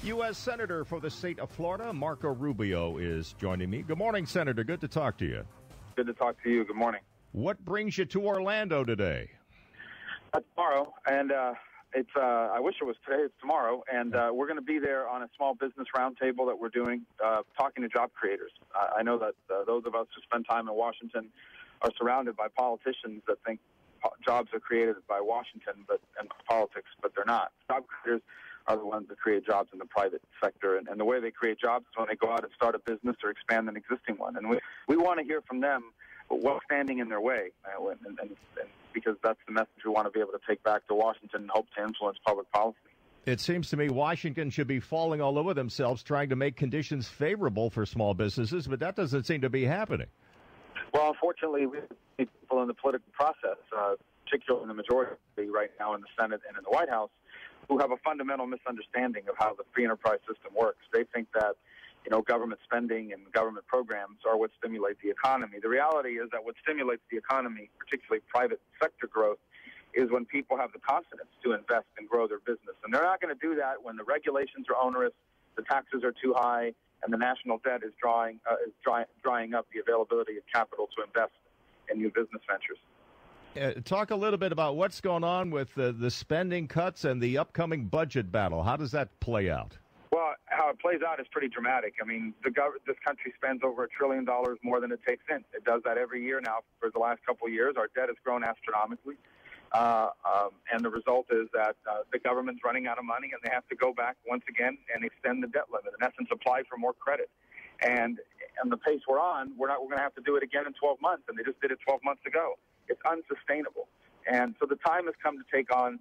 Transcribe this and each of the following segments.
U.S. Senator for the state of Florida, Marco Rubio, is joining me. Good morning, Senator. Good to talk to you. Good to talk to you. Good morning. What brings you to Orlando today? Tomorrow, and I wish it was today. It's tomorrow, and we're going to be there on a small business roundtable that we're doing, talking to job creators. I know that those of us who spend time in Washington are surrounded by politicians that think jobs are created by Washington and politics, but they're not. Job creators are the ones that create jobs in the private sector, and the way they create jobs is when they go out and start a business or expand an existing one. And we want to hear from them what's standing in their way, and because that's the message we want to be able to take back to Washington and hope to influence public policy. It seems to me Washington should be falling all over themselves trying to make conditions favorable for small businesses, but that doesn't seem to be happening. Well, unfortunately, we need people in the political process, particularly in the majority right now in the Senate and in the White House, who have a fundamental misunderstanding of how the free enterprise system works. They think that, government spending and government programs are what stimulate the economy. The reality is that what stimulates the economy, particularly private sector growth, is when people have the confidence to invest and grow their business. And they're not going to do that when the regulations are onerous, the taxes are too high, and the national debt is drying up the availability of capital to invest in new business ventures. Talk a little bit about what's going on with the spending cuts and the upcoming budget battle. How does that play out? Well, how it plays out is pretty dramatic. I mean, this country spends over $1 trillion more than it takes in. It does that every year now for the last couple of years. Our debt has grown astronomically. And the result is that the government's running out of money, and they have to go back once again and extend the debt limit, in essence, apply for more credit. And the pace we're on, we're going to have to do it again in 12 months, and they just did it 12 months ago. It's unsustainable. And so the time has come to take on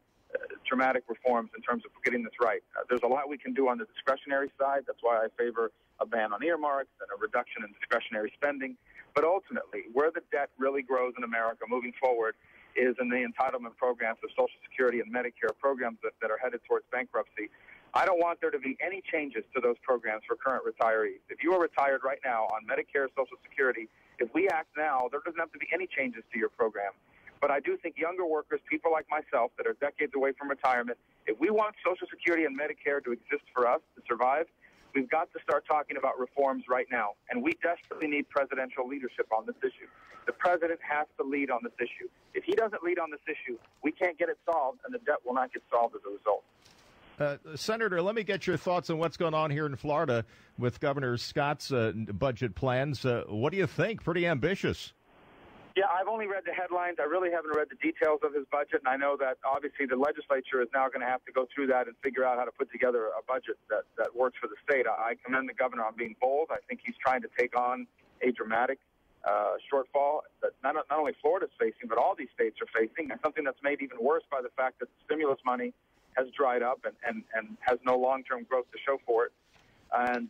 dramatic reforms in terms of getting this right. There's a lot we can do on the discretionary side. That's why I favor a ban on earmarks and a reduction in discretionary spending. But ultimately, where the debt really grows in America moving forward is in the entitlement programs of Social Security and Medicare programs that are headed towards bankruptcy. I don't want there to be any changes to those programs for current retirees. If you are retired right now on Medicare, Social Security, if we act now, there doesn't have to be any changes to your program. But I do think younger workers, people like myself that are decades away from retirement, if we want Social Security and Medicare to exist for us, to survive, we've got to start talking about reforms right now. And we desperately need presidential leadership on this issue. The president has to lead on this issue. If he doesn't lead on this issue, we can't get it solved, and the debt will not get solved as a result. Senator, let me get your thoughts on what's going on here in Florida with Governor Scott's budget plans. What do you think? Pretty ambitious. Yeah, I've only read the headlines. I really haven't read the details of his budget, and I know that obviously the legislature is now going to have to go through that and figure out how to put together a budget that works for the state. I commend the governor on being bold. I think he's trying to take on a dramatic shortfall that not only Florida's facing, but all these states are facing, and something that's made even worse by the fact that the stimulus money has dried up and has no long-term growth to show for it. And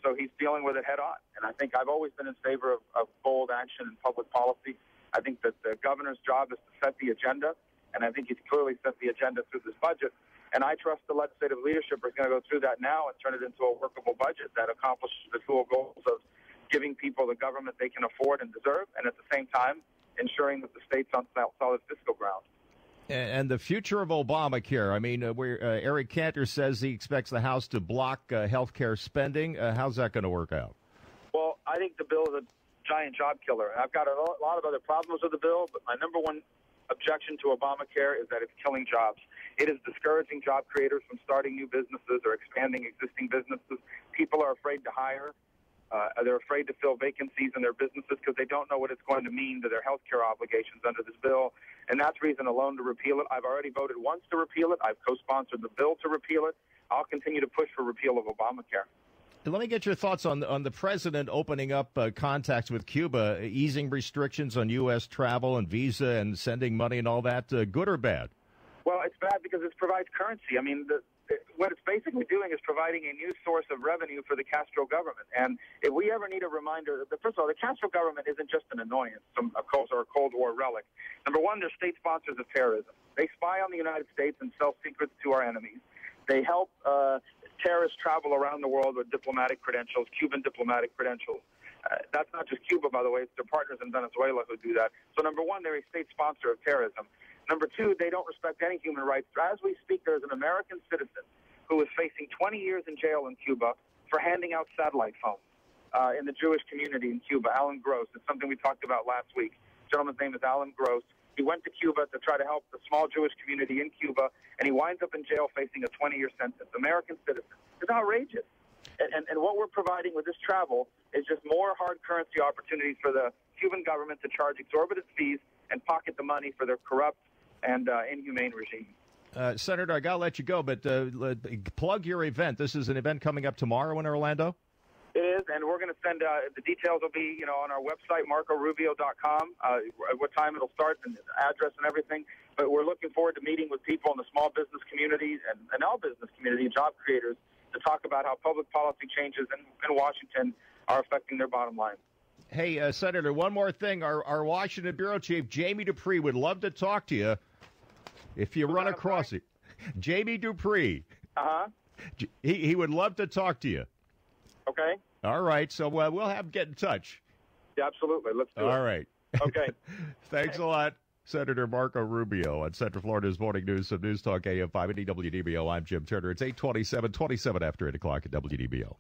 so he's dealing with it head on. And I think I've always been in favor of bold action in public policy. I think that the governor's job is to set the agenda, and I think he's clearly set the agenda through this budget. And I trust the legislative leadership is going to go through that now and turn it into a workable budget that accomplishes the dual goals of giving people the government they can afford and deserve, and at the same time ensuring that the state's on solid fiscal ground. And the future of Obamacare, I mean, where Eric Cantor says he expects the House to block health care spending. How's that going to work out? Well, I think the bill is a giant job killer. And I've got a lot of other problems with the bill, but my number one objection to Obamacare is that it's killing jobs. It is discouraging job creators from starting new businesses or expanding existing businesses. People are afraid to hire. They're afraid to fill vacancies in their businesses because they don't know what it's going to mean to their health care obligations under this bill. And that's reason alone to repeal it. I've already voted once to repeal it. I've co-sponsored the bill to repeal it. I'll continue to push for repeal of Obamacare. Let me get your thoughts on the president opening up contacts with Cuba, easing restrictions on U.S. travel and visa and sending money and all that. Good or bad? Well, it's bad because it provides currency. I mean, what it's basically doing is providing a new source of revenue for the Castro government. And if we ever need a reminder, first of all, the Castro government isn't just an annoyance or a Cold War relic. Number one, they're state sponsors of terrorism. They spy on the United States and sell secrets to our enemies. They help terrorists travel around the world with diplomatic credentials, Cuban diplomatic credentials. That's not just Cuba, by the way. It's their partners in Venezuela who do that. So, number one, they're a state sponsor of terrorism. Number two, they don't respect any human rights. As we speak, there's an American citizen who is facing 20 years in jail in Cuba for handing out satellite phones in the Jewish community in Cuba. Alan Gross. It's something we talked about last week. The gentleman's name is Alan Gross. He went to Cuba to try to help the small Jewish community in Cuba, and he winds up in jail facing a 20-year sentence. American citizen. It's outrageous. And what we're providing with this travel is just more hard currency opportunities for the Cuban government to charge exorbitant fees and pocket the money for their corrupt and inhumane regime. Senator, I got to let you go, but plug your event. This is an event coming up tomorrow in Orlando? It is, and we're going to send the details will be, on our website, marcorubio.com, at what time it'll start and the address and everything. But we're looking forward to meeting with people in the small business community and our business community, job creators, to talk about how public policy changes in Washington are affecting their bottom line. Hey, Senator, one more thing. Our Washington Bureau Chief, Jamie Dupree, would love to talk to you if you run across it. Jamie Dupree. Uh-huh. He would love to talk to you. Okay. All right. So we'll have him get in touch. Yeah, absolutely. Let's do it. All right. Okay. Thanks a lot. Senator Marco Rubio on Central Florida's Morning News of News Talk AM 580 WDBO. I'm Jim Turner. It's 8:27, 27 after 8 o'clock at WDBO.